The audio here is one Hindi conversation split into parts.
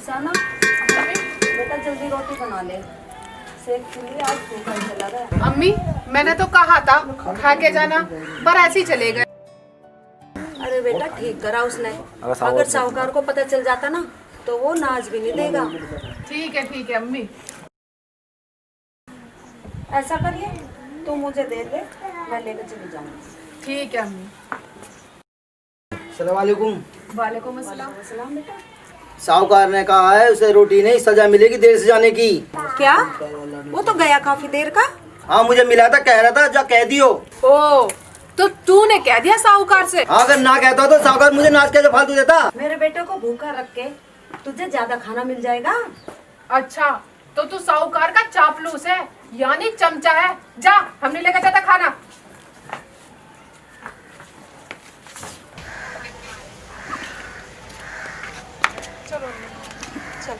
रुखसाना बेटा जल्दी रोटी बना ले, सेक के लिए आज भूखा ही चला गया। अम्मी मैंने तो कहा था खा के जाना, पर ऐसे ही चले गए। अरे बेटा ठीक करा उसने, अगर साहूकार को पता चल जाता ना तो वो नाज भी नहीं देगा। ठीक है अम्मी। ऐसा करिए तू मुझे दे दे, मैं लेकर चली जाऊंगी। ठीक है अम्मी। अस्सलाम वालेकुम। वालेकुम अस्सलाम। सलाम बेटा। साहूकार ने कहा है उसे रोटी नहीं सजा मिलेगी देर से जाने की। क्या? वो तो गया काफी देर का। हाँ मुझे मिला था, कह रहा था जा कह दियो। ओ तो तूने कह दिया साहूकार से? हाँ अगर ना कहता तो साहूकार मुझे नाच के फालतू देता। मेरे बेटे को भूखा रख के तुझे ज्यादा खाना मिल जाएगा। अच्छा तो तू साहूकार का चापलूस है, यानी चमचा है। जा, हम नहीं लेकर जाता खाना। चलो चल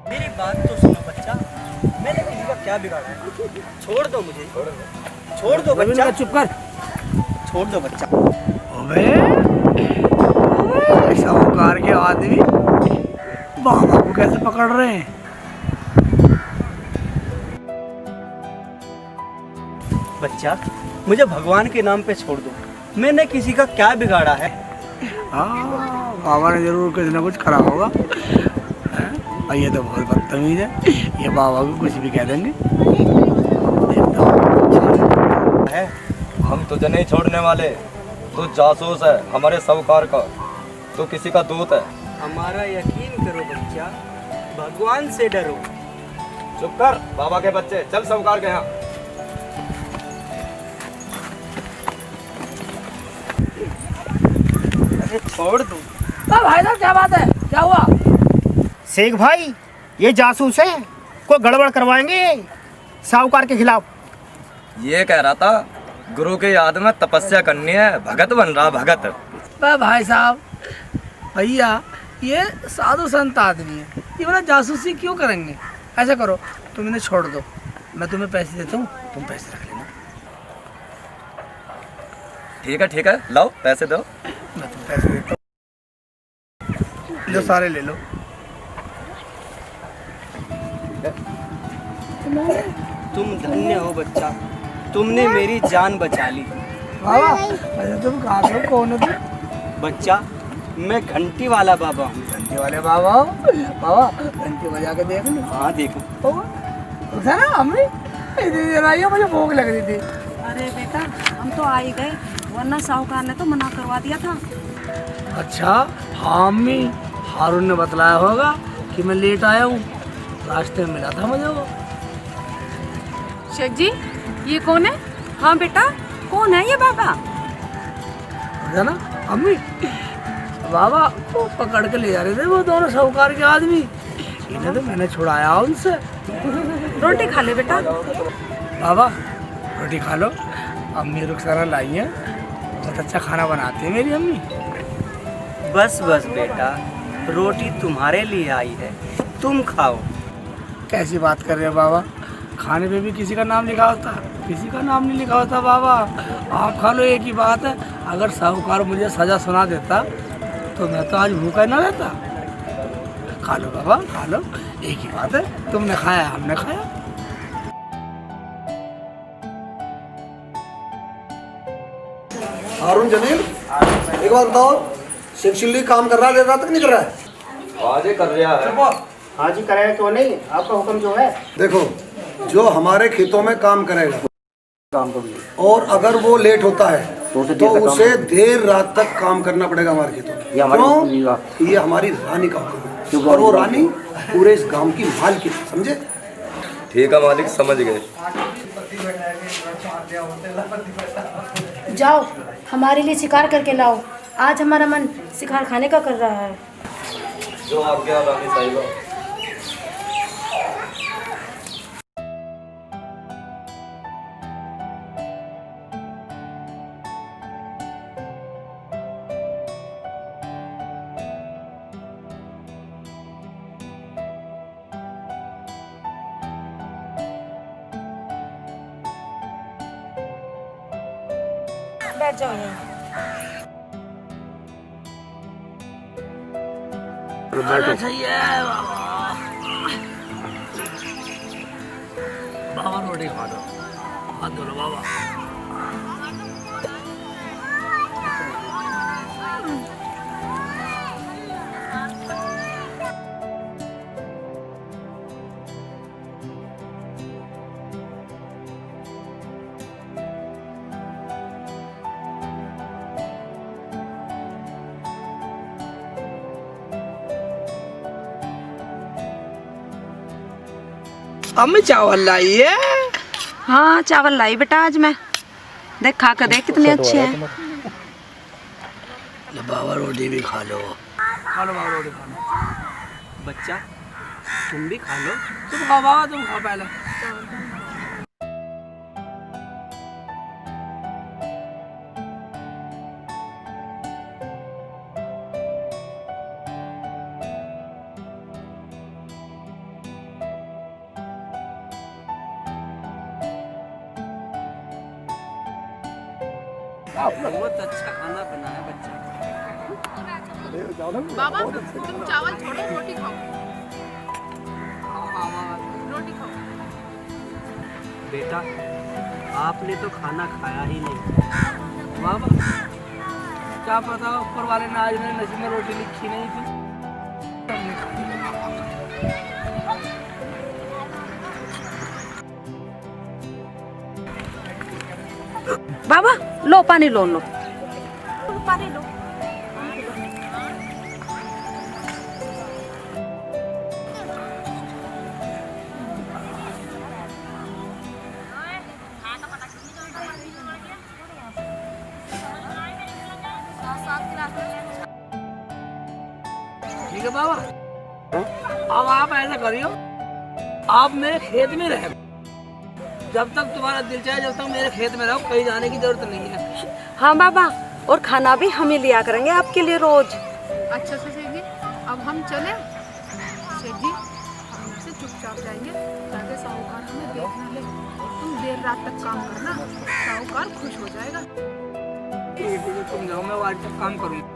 मेरी बात तो सुनो बच्चा, मैंने किसी का क्या बिगाड़ा है? छोड़ दो मुझे, छोड़ दो बच्चा। चुप कर, छोड़ दो बच्चा। अबे साहूकार के आदमी बाबा को कैसे पकड़ रहे हैं? बच्चा मुझे भगवान के नाम पे छोड़ दो, मैंने किसी का क्या बिगाड़ा है? हाँ बाबा ने जरूर कुछ ना कुछ करा होगा। और ये तो बहुत बदतमीज है, ये बाबा को कुछ भी कह देंगे। है हम तुझे नहीं छोड़ने वाले, तू जासूस है हमारे साहूकार का, तू किसी का दूत है। हमारा यकीन करो बच्चा, भगवान से डरो। चुप कर बाबा के बच्चे, चल साहूकार के यहाँ। अरे छोड़ दो। भाई साहब क्या बात है, क्या हुआ? शेख भाई ये जासूस है, कोई गड़बड़ करवाएंगे साहूकार के खिलाफ। ये कह रहा था गुरु की याद में तपस्या करनी है, भगत बन रहा भगत। भाई साहब भैया ये साधु संत आदमी है, ये वाला जासूसी क्यों करेंगे? ऐसा करो तुम इन्हें छोड़ दो, मैं तुम्हें पैसे देता हूँ, तुम पैसे रख लेना। ठीक है लाओ पैसे दो। मैं तुम्हें पैसे देता हूँ, लो सारे ले लो। तुम धन्य हो बच्चा, तुमने मेरी जान बचा ली। बाबा अच्छा तुम कहाँ से हो, कौन हो तुम? बच्चा मैं घंटी वाला बाबा हूँ। घंटी वाले बाबा हो? बाबा घंटी बजा के देख लो। हाँ देखो। उठा ना अम्मी, मुझे भूख लग रही थी। अरे बेटा हम तो आ ही गए, वरना साहूकार ने तो मना करवा दिया था। अच्छा हाँ अम्मी, हारून ने बतलाया होगा कि मैं लेट आया हूँ, रास्ते में मिला था मुझे वो। शेख जी ये कौन है? हाँ बेटा कौन है ये बाबा? है ना अम्मी, बाबा को पकड़ के ले जा रहे थे वो दोनों साहूकार के आदमी, इन्हें तो मैंने छुड़ाया उनसे। रोटी खा ले बेटा। बाबा रोटी खा लो, अम्मी रुखसाना लाई है, बहुत अच्छा खाना बनाती है मेरी अम्मी। बस बस बेटा, रोटी तुम्हारे लिए आई है, तुम खाओ। कैसी बात कर रहे हो बाबा, खाने पे भी किसी का नाम लिखा होता, किसी का नाम नहीं लिखा होता बाबा। आप खा लो, एक ही बात है, अगर साहूकार मुझे सजा सुना देता तो मैं तो आज भूखा ना रहता। खा लो बाबा खा लो, एक ही बात है, तुमने खाया हमने खाया। हारून जमील एक बात बताओ, शिवशिल्ली काम कर रहा है देर रात तक नहीं कर रहा है? आज ही कर रहा है। हाँ जी करेगा क्यों नहीं, आपका हुक्म जो है। देखो, जो हमारे खेतों में काम करेगा और अगर वो लेट होता है तो उसे देर रात तक काम करना पड़ेगा हमारे खेतों में। क्यों? ये हमारी रानी का हुक्म है और वो रानी पूरे इस गांव की मालकिन है, समझे? ठीक है मालिक, समझ गए। जाओ हमारे लिए शिकार करके लाओ, आज हमारा मन शिकार खाने का कर रहा है। जो आज्ञा रानी साहिबा। बैठ जाओ यहीं। सही है बाबा, रोटी खा दो, हाथ धो लो बाबा। अम्मी चावल लाई है। हाँ चावल लाई बेटा आज मैं, देख खा कर देख कितने अच्छे हैं। बाबा रोटी भी खा लो, खा लो बाबा रोटी खा लो। बच्चा तुम भी खा लो। तुम खाओ बाबा, तुम खाओ पहले। बहुत अच्छा खाना बना है बच्चा। बाबा तुम चावल छोड़ो, रोटी खाओ, रोटी खाओ। बेटा आपने तो खाना खाया ही नहीं। बाबा क्या पता ऊपर वाले ने आज मेरे नसीब में रोटी लिखी नहीं थी। बाबा लो पानी लो लो पानी लो। ठीक है बाबा, अब आप ऐसा करियो, आप मेरे खेत में रहो, जब तक तुम्हारा दिल चाहे जब तक मेरे खेत में रहो, कहीं जाने की जरूरत नहीं है। हाँ बाबा, और खाना भी हम ही लिया करेंगे आपके लिए रोज। अच्छा से सेठ जी, अब हम चले। सेठ जी हम से चुपचाप जाएंगे ताकि साहूकार हमें देख न ले। तुम देर रात तक काम करना, साहूकार खुश हो जाएगा। ठीक है तुम जाओ, मैं आज तक काम करूँगा।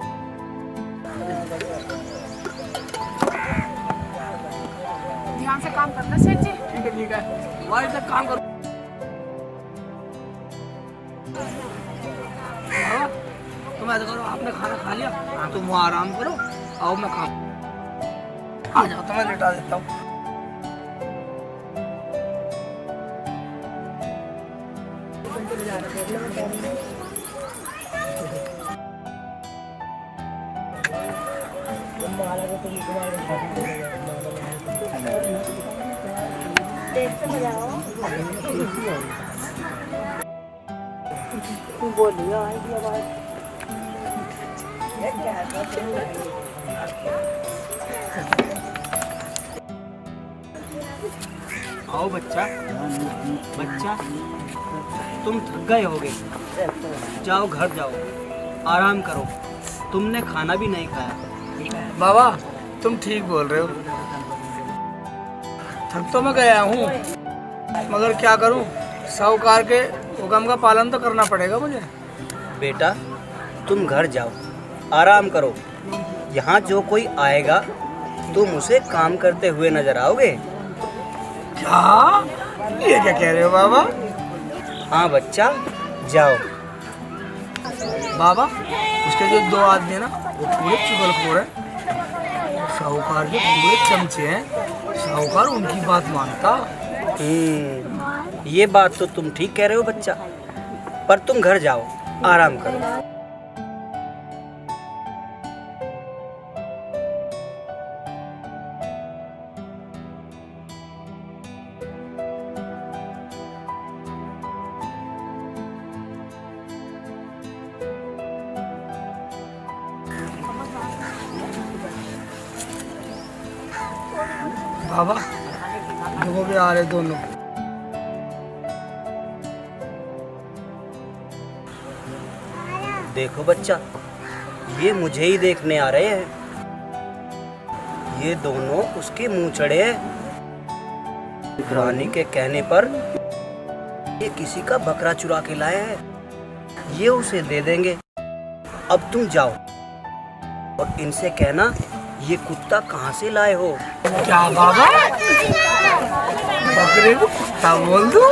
ध्यान से काम करना सेठ जी। ठीक है, आज तक काम करूँ। तुम ऐसा करो, आपने खाना खा लिया, तुम वहाँ आराम करो, आओ मैं खाऊं। आ जाओ तो मैं लिटा देता हूँ। बोलिए आएगी आवाज। आओ बच्चा, बच्चा तुम थक गए होगे, जाओ घर जाओ, आराम करो। तुमने खाना भी नहीं खाया। बाबा तुम ठीक बोल रहे हो, थक तो मैं गया हूँ, मगर क्या करूँ, साहूकार के हुक्म का पालन तो करना पड़ेगा मुझे। बेटा तुम घर जाओ, आराम करो। यहाँ जो कोई आएगा तुम उसे काम करते हुए नजर आओगे। क्या ये क्या कह रहे हो बाबा? हाँ बच्चा, जाओ। बाबा उसके जो दो आदमी है ना वो पूरे चुगलखोर है, साहूकार के पूरे चमचे हैं। साहूकार उनकी बात मानता। ये बात तो तुम ठीक कह रहे हो बच्चा, पर तुम घर जाओ, आराम करो। बाबा देखो भी आ रहे दोनों। देखो बच्चा, ये मुझे ही देखने आ रहे हैं। ये दोनों उसके मुंह चढ़े हैं। रानी के कहने पर ये किसी का बकरा चुरा के लाए हैं, ये उसे दे देंगे। अब तुम जाओ और इनसे कहना ये कुत्ता कहाँ से लाए हो। क्या बाबा, बकरे को कुत्ता बोल दो?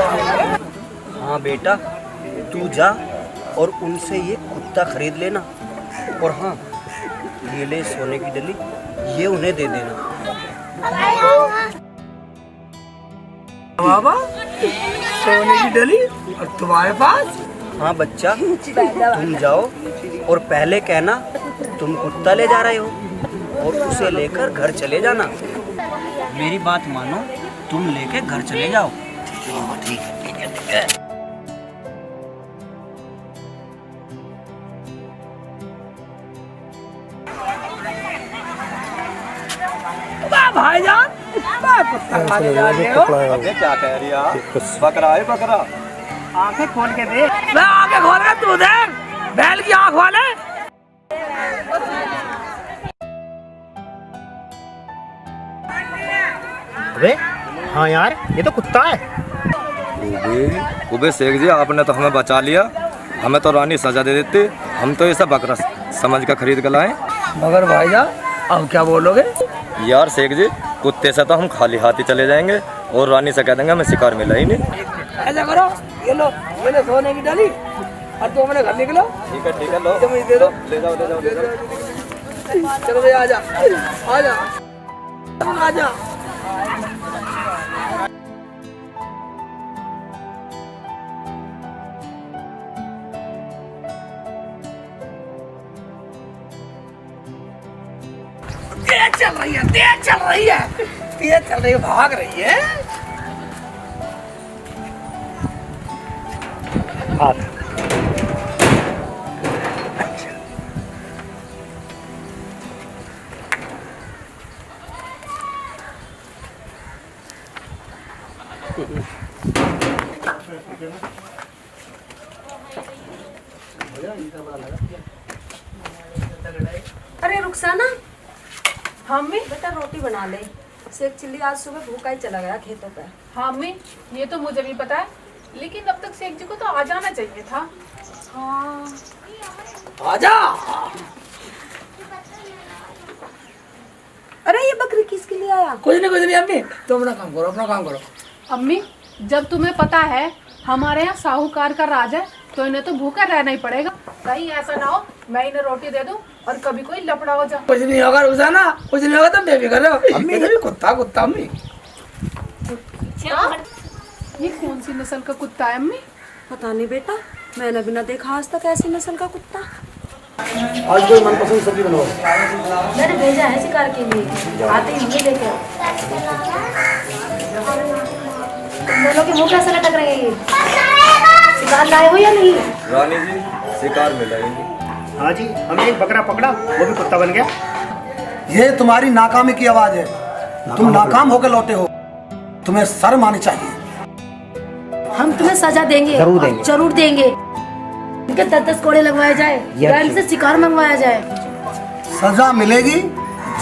हाँ बेटा, तू जा और उनसे ये कुत्ता खरीद लेना। और हाँ, ये ले सोने की डली, ये उन्हें दे देना। बाबा सोने की डली और तुम्हारे पास? हाँ बच्चा, तुम जाओ और पहले कहना तुम कुत्ता ले जा रहे हो और उसे लेकर घर चले जाना। मेरी बात मानो, तुम लेके घर चले जाओ। ठीक है। भाईजान कुत्ता खाने जा रहे हो? अबे क्या कह रही है आप? बकरा है बकरा। आंखें खोल के देख। मैं आंखें खोल के तू देख, बैल की आंख वाले। अबे हाँ यार, ये तो कुत्ता है। उबे शेख जी, आपने तो हमें बचा लिया। हमें तो रानी सजा दे देती। हम तो ये सब बकरा समझ कर खरीद कर लाए। मगर भाईजान अब क्या बोलोगे? यार शेख जी, कुत्ते से तो हम खाली हाथ ही चले जाएंगे और रानी से कह देंगे हमें शिकार मिला ही नहीं। ऐसा करो, ये लो सोने की डली और तुम अपने घर निकलो। ठीक है लो, मुझे दे दो। ले जाओ। चलो भैया आजा आजा आजा। तेज चल रही है, भाग रही है। अरे रुखसाना, हाँ अम्मी। बेटा रोटी बना ले। शेख चिल्ली आज सुबह भूखा ही चला गया खेतों पे। हाँ अम्मी, ये तो मुझे भी पता है, लेकिन अब तक शेख जी को तो आ जाना चाहिए था। हाँ आजा। अरे ये बकरी किसके लिए आया? कुछ नहीं अम्मी, तुम अपना काम करो। अम्मी, जब तुम्हें पता है हमारे यहाँ साहूकार का राज है, तो इन्हें तो भूखा रहना ही पड़ेगा। कहीं ऐसा ना हो मैं इन्हें रोटी दे दूं और कभी कोई लफड़ा हो जाए। कुछ नहीं होगा रुखसाना, कुछ नहीं होगा, तुम बेफिक्र रहो। अम्मी ये भी कुत्ता अम्मी। ये कौन सी नस्ल का कुत्ता है अम्मी? पता नहीं बेटा, मैंने भी ना देखा आज तक ऐसी नस्ल का कुत्ता। आज कोई मनपसंद सब्जी बनवाओ। मैंने भेजा है शिकार के लिए, आते ही मुझे लेके आओ। तुम दोनों के मुंह कैसे लटक रहे हैं? शिकार लाए हो या नहीं? रानी जी, शिकार मिला ही नहीं। हाँ जी, हमने एक बकरा पकड़ा, वो भी कुत्ता बन गया। ये तुम्हारी नाकामी की आवाज है। तुम नाकाम होकर लौटे हो, तुम्हें शर्म आनी चाहिए। हम तुम्हें सजा देंगे, जरूर देंगे। इनके 10-10 कोड़े लगवाए जाए या इनसे शिकार मंगवाया जाए। सजा मिलेगी,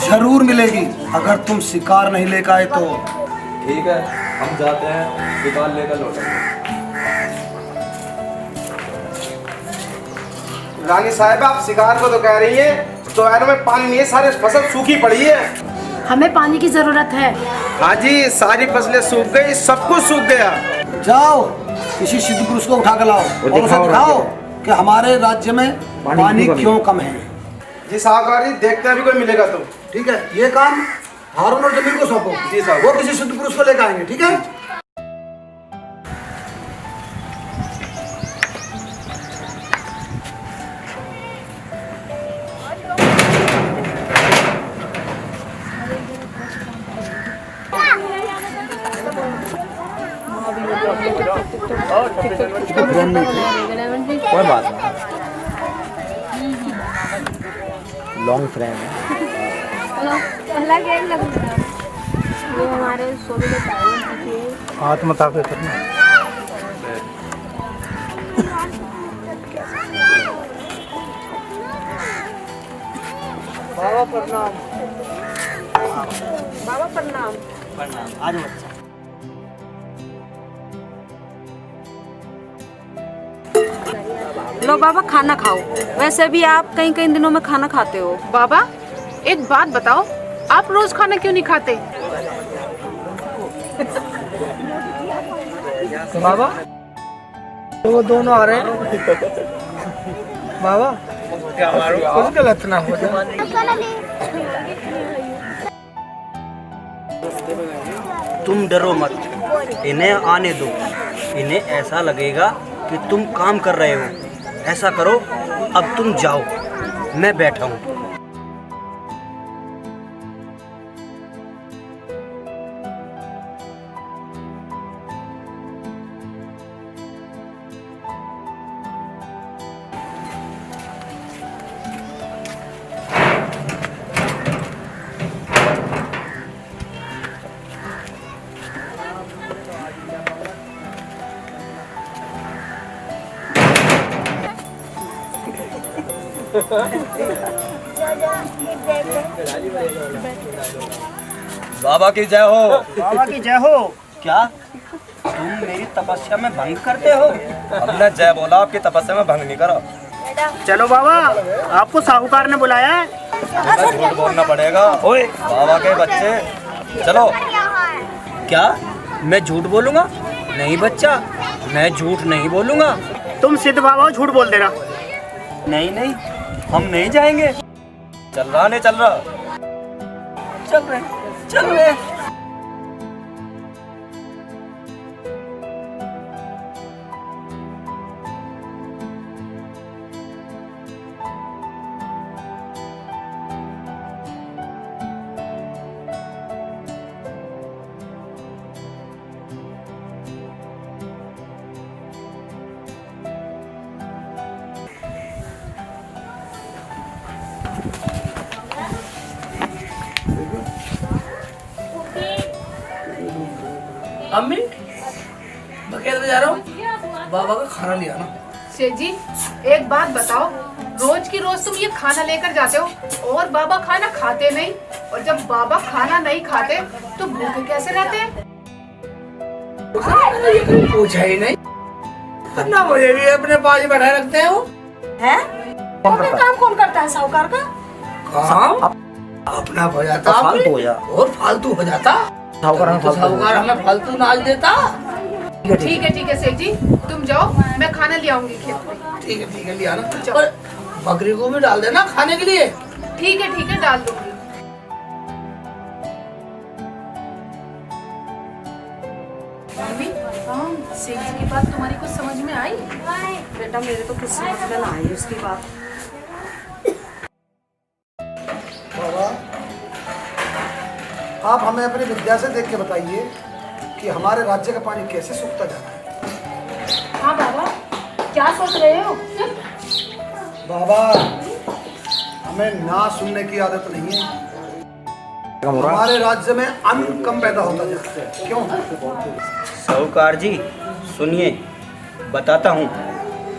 जरूर मिलेगी, अगर तुम शिकार नहीं लेकर आए तो। ठीक है, हम जाते हैं, शिकार लेकर लौटेंगे। रानी साहब, आप शिकार को तो कह रही है, तो यार में पानी नहीं है, सारी फसल सूखी पड़ी है। हमें पानी की जरूरत है। हाँ जी, सारी फसलें सूख गई, सब कुछ सूख गया। जाओ किसी सिद्ध पुरुष को उठा कर लाओ और उसे दिखाओ कि हमारे राज्य में पानी क्यों कम है। जी साहूकार जी, देखते हैं अभी कोई मिलेगा तो। ठीक है, ये काम हारून और जमीर को सौंपो। जी साहब। वो किसी शुद्ध पुरुष को लेकर आएंगे। ठीक है। कोई बात नहीं, लॉन्ग फ्रेम है। पहला गेम लग रहा है ये हमारे सोने में टाइम हाथ मत आके करना। बाबा प्रणाम। बाबा प्रणाम। प्रणाम। आज बच्चा लो बाबा खाना खाओ। वैसे भी आप कई कई दिनों में खाना खाते हो। बाबा एक बात बताओ, आप रोज खाना क्यों नहीं खाते? तो बाबा तो वो दोनों आ रहे हैं। बाबा कुछ गलत ना हो जाए। तुम डरो मत, इन्हें आने दो। इन्हें ऐसा लगेगा कि तुम काम कर रहे हो। ऐसा करो, अब तुम जाओ, मैं बैठा हूँ। बाबा की जय हो। बाबा की जय हो। क्या तुम मेरी तपस्या में भंग करते हो? हमने जय बोला, आपकी तपस्या में भंग नहीं करा। चलो बाबा, आपको साहूकार ने बुलाया है। तुम्हें झूठ बोलना पड़ेगा। ओए बाबा के बच्चे, चलो। क्या मैं झूठ बोलूंगा? नहीं बच्चा, मैं झूठ नहीं बोलूंगा। तुम सिद्ध बाबा हो, झूठ बोल देना। नहीं नहीं, हम नहीं जाएंगे। चल रहा नहीं चल रहा? चल रहे चल रहे। अम्मी मैं खेत में जा रहा हूँ, बाबा का खाना लिया ना। सेठ जी एक बात बताओ, रोज की रोज तुम ये खाना लेकर जाते हो और बाबा खाना खाते नहीं, और जब बाबा खाना नहीं खाते तो भूखे कैसे रहते हैं? ये कोई पूछा ही नहीं, ना मुझे भी अपने पास बैठाए रखते हैं। वो है काम कौन करता है साहूकार का? काम अपना हो जाता, फालतू हो जा। और फालतू हो जाता। साहूकार हमें फालतू नाच देता। ठीक है सेठ जी, तुम जाओ, मैं खाना ले आऊंगी खेत में। ठीक है लिया ना। और बकरी को भी डाल देना खाने के लिए। ठीक है डाल दूंगी। सेठ जी की बात तुम्हारी कुछ समझ में आई? बेटा मेरे तो कुछ समझ में ना आई उसकी बात। बाबा आप हमें अपनी विद्या से देख के बताइए कि हमारे राज्य का पानी कैसे सूखता जा रहा है। हाँ बाबा, क्या सोच रहे हो? बाबा हमें ना सुनने की आदत नहीं है। हमारे राज्य में अन्न कम पैदा होता जा रहा है। क्यों? साहूकार जी सुनिए, बताता हूँ,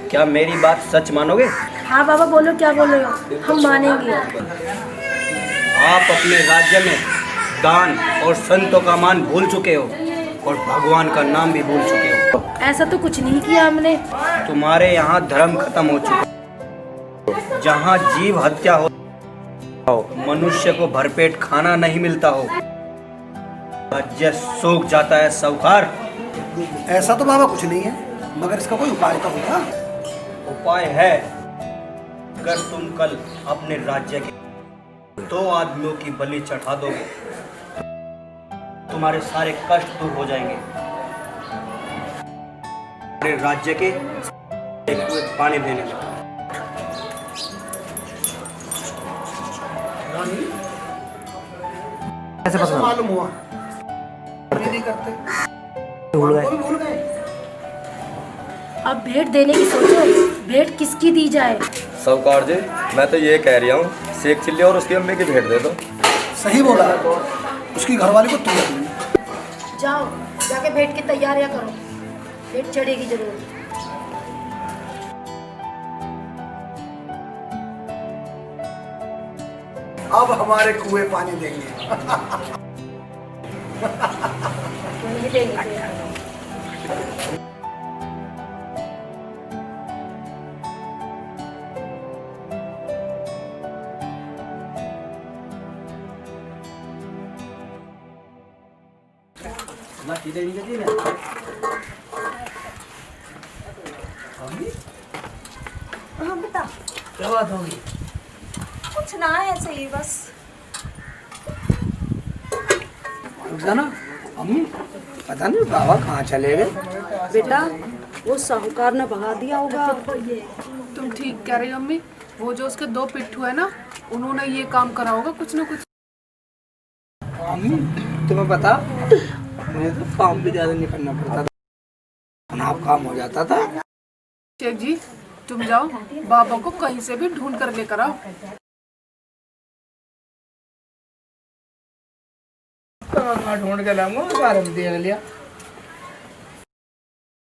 क्या मेरी बात सच मानोगे? हाँ बाबा बोलो, क्या बोल रहे हो? हम मानेंगे। आप अपने राज्य में दान और संतों का मान भूल चुके हो और भगवान का नाम भी भूल चुके हो। ऐसा तो कुछ नहीं किया हमने। तुम्हारे यहाँ धर्म खत्म हो चुका। जहाँ जीव हत्या हो, मनुष्य को भरपेट खाना नहीं मिलता हो, राज्य सूख जाता है साहूकार। ऐसा तो बाबा कुछ नहीं है, मगर इसका कोई उपाय तो होगा। उपाय है। अगर तुम कल अपने राज्य के 2 आदमियों की बलि चढ़ा दोगे, तुम्हारे सारे कष्ट दूर हो जाएंगे। मेरे राज्य के पानी देने में कैसे मालूम हुआ? नहीं करते, भूल गए। अब भेंट देने की सोचो, भेंट किसकी दी जाए? साहूकार जी, मैं तो ये कह रहा हूँ, शेख चिल्ली और उसकी अम्मी की भेंट दे दो। सही बोला, उसकी घरवाली को तू रख ले। जाओ जाके भेंट की तैयारियां करो, भेंट चढ़ेगी जरूर। अब हमारे कुएं पानी देंगे। नहीं देंगे। हाँ बेटा, क्या बात होगी? कुछ ना है, ऐसे ही बस। रुखसाना, अम्मी पता नहीं बाबा कहाँ चले गए। बेटा वो साहूकार ने भगा दिया होगा। तुम ठीक कह रही हो अम्मी, वो जो उसके 2 पिट्ठू है ना, उन्होंने ये काम करा होगा कुछ ना कुछ। अम्मी तुम्हें पता, मुझे तो काम भी ज्यादा नहीं करना पड़ता था, आप काम हो जाता था। शेख जी तुम जाओ, बाबा को कहीं से भी ढूंढ कर लेकर आओ। ढूंढ के लाऊंगा, बारे में देख लिया।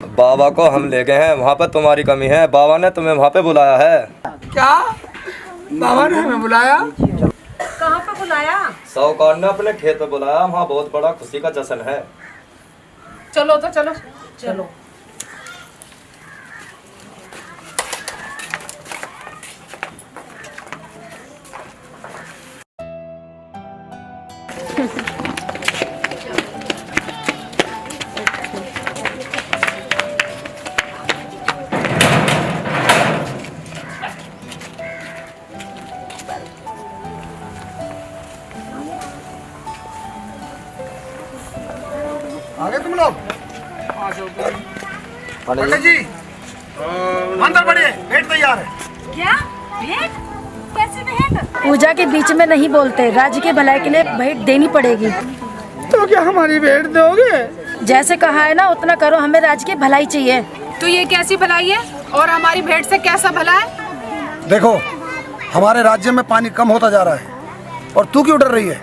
बाबा को हम ले गए हैं, वहाँ पर तुम्हारी कमी है। बाबा ने तुम्हें वहाँ पे बुलाया है। क्या बाबा ने हमें बुलाया? कहाँ पे बुलाया? साहूकार ने अपने खेत पे बुलाया, वहाँ बहुत बड़ा खुशी का जश्न है। चलो तो चलो। चलो। आगे तुम लोग पंडित जी अंदर बढ़िए, भेंट तैयार है। क्या भेंट? कैसे भेंट? पूजा के बीच में नहीं बोलते, राज्य के भलाई के लिए भेंट देनी पड़ेगी। तो क्या हमारी भेंट दोगे? जैसे कहा है ना उतना करो, हमें राज्य की भलाई चाहिए। तो ये कैसी भलाई है और हमारी भेंट से कैसा भला है? देखो, हमारे राज्य में पानी कम होता जा रहा है और तू क्यों डर रही है?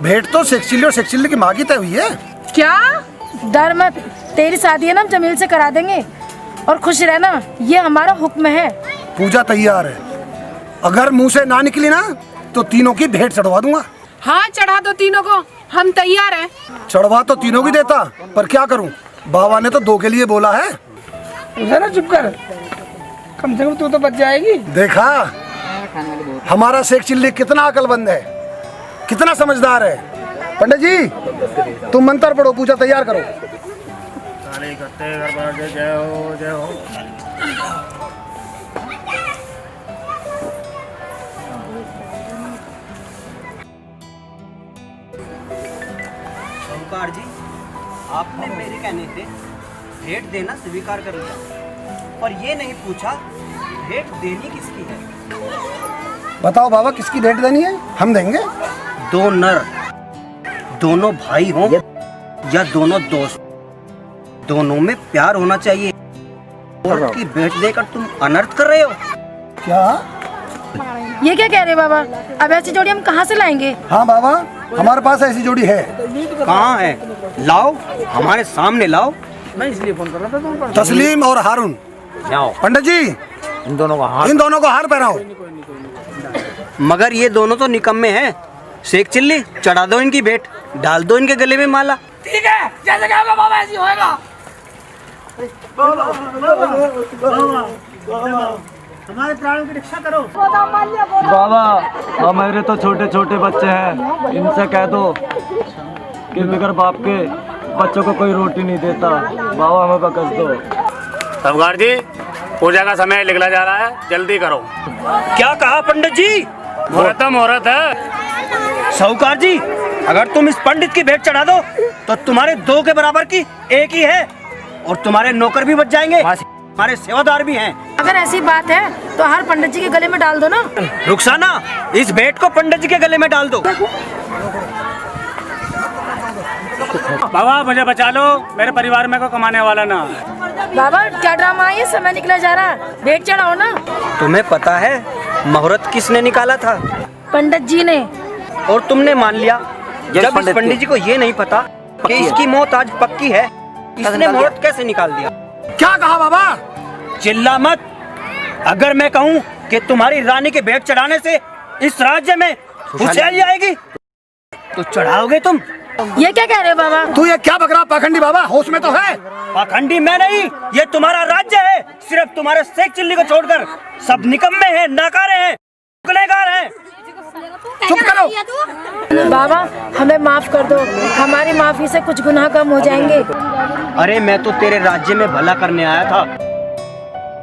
भेंट तो शेख चिल्ली और शेख चिल्ली की माँ की तय हुई है। क्या? डर मत, तेरी शादी है ना हम जमील से करा देंगे, और खुश रहना, ये हमारा हुक्म है। पूजा तैयार है, अगर मुंह से ना निकली ना तो तीनों की भेंट चढ़वा दूंगा। हाँ चढ़ा दो तीनों को, हम तैयार हैं। चढ़वा तो तीनों की देता, पर क्या करूं, बाबा ने तो 2 के लिए बोला है। जरा चुप कर, कम से कम तू तो बच जाएगी। देखा हमारा शेख चिल्ली कितना अकलमंद है, कितना समझदार है। पंडित जी तुम मंत्र पढ़ो, पूजा तैयार करो। जय हो जय हो। साहूकार जी, आपने मेरे कहने से भेंट देना स्वीकार कर लिया, पर ये नहीं पूछा भेंट देनी किसकी है। बताओ बाबा, किसकी भेंट देनी है, हम देंगे। 2 नर, दोनों भाई हों या दोनों दोस्त, दोनों में प्यार होना चाहिए। और की भेंट देकर तुम अनर्थ कर रहे हो। क्या? ये क्या कह रहे बाबा? अब ऐसी जोड़ी हम कहाँ से लाएंगे? हाँ बाबा, हमारे पास ऐसी जोड़ी है। कहाँ है? लाओ, हमारे सामने लाओ। मैं इसलिए फोन कर रहा था तुम पर। तस्लीम और हारून। लाओ। पंडित जी इन दोनों को हार पहनाओ। मगर ये दोनों तो निकम्मे हैं। शेख चिल्ली, चढ़ा दो इनकी भेंट, डाल दो इनके गले में माला। ठीक है, जैसे कहोगे बाबा ऐसी होएगा। हमारे प्राणों की रक्षा करो। बाबा, हमारे तो छोटे छोटे बच्चे हैं, इनसे कह दो कि बगैर बाप के बच्चों को कोई रोटी नहीं देता। बाबा हमें बख्श दो। साहूकार जी, पूजा का समय निकला जा रहा है, जल्दी करो। क्या कहा पंडित जी? मुहूर्त है। साहूकार जी, अगर तुम इस पंडित की भेंट चढ़ा दो तो तुम्हारे 2 के बराबर की 1 ही है, और तुम्हारे नौकर भी बच जाएंगे, हमारे सेवादार भी हैं। अगर ऐसी बात है तो हर पंडित जी के गले में डाल दो ना। रुखसाना, इस भेंट को पंडित जी के गले में डाल दो। बाबा मुझे बचा लो, मेरे परिवार में को कमाने वाला ना। बाबा क्या ड्रामा है, समय निकला जा रहा है, भेंट चढ़ाओ ना। तुम्हें पता है मुहूर्त किसने निकाला था? पंडित जी ने। और तुमने मान लिया? जब इस पंडित जी को ये नहीं पता कि इसकी मौत आज पक्की है, इसने मुहूर्त कैसे निकाल दिया? क्या कहा बाबा? चिल्ला मत। अगर मैं कहूँ कि तुम्हारी रानी के भेंट चढ़ाने से इस राज्य में खुशहाली आएगी तो चढ़ाओगे तुम? ये क्या कह रहे हो बाबा? तू ये क्या बक रहा पाखंडी बाबा? होश में तो है? पाखंडी मैं नहीं, ये तुम्हारा राज्य है। सिर्फ तुम्हारे शेख चिल्ली को छोड़कर सब निकम्मे हैं, नाकारे हैं, गुनहगार हैं। चुप करो। बाबा हमें माफ कर दो, हमारी माफी से कुछ गुनाह कम हो जाएंगे। अरे मैं तो तेरे राज्य में भला करने आया था।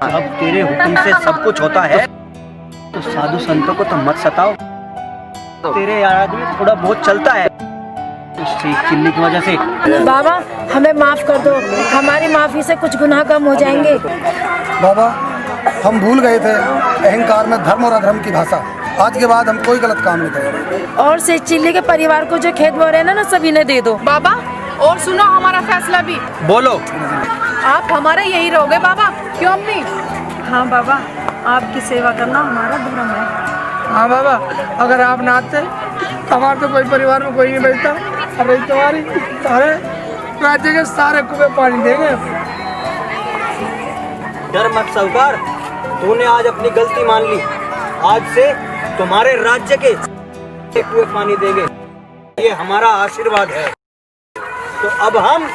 अब तेरे हुक्म से सब कुछ होता है तो साधु संतों को तो मत सताओ। तेरे राज्य में थोड़ा बहुत चलता है तो शेख चिल्ली की वजह से। बाबा हमें माफ कर दो, हमारी माफी से कुछ गुनाह कम हो जाएंगे। बाबा हम भूल गए थे अहंकार में धर्म और अधर्म की भाषा। आज के बाद हम कोई गलत काम नहीं करेंगे। और शेख चिल्ली के परिवार को जो खेत बो रहे हैं ना सभी ने दे दो। बाबा और सुनो हमारा फैसला भी। बोलो। आप हमारे यही रहोगे बाबा, क्यों अम्मी? हाँ बाबा, आपकी सेवा करना हमारा धर्म है। हाँ बाबा, अगर आप ना आते हमारे तो कोई परिवार में कोई नहीं बचता। अरे तुम्हारी सारे राज्य के सारे कुएं पानी देंगे। डर मत साहूकार, तूने आज अपनी गलती मान ली। आज से तुम्हारे राज्य के कुएं पानी देंगे, ये हमारा आशीर्वाद है। तो अब हम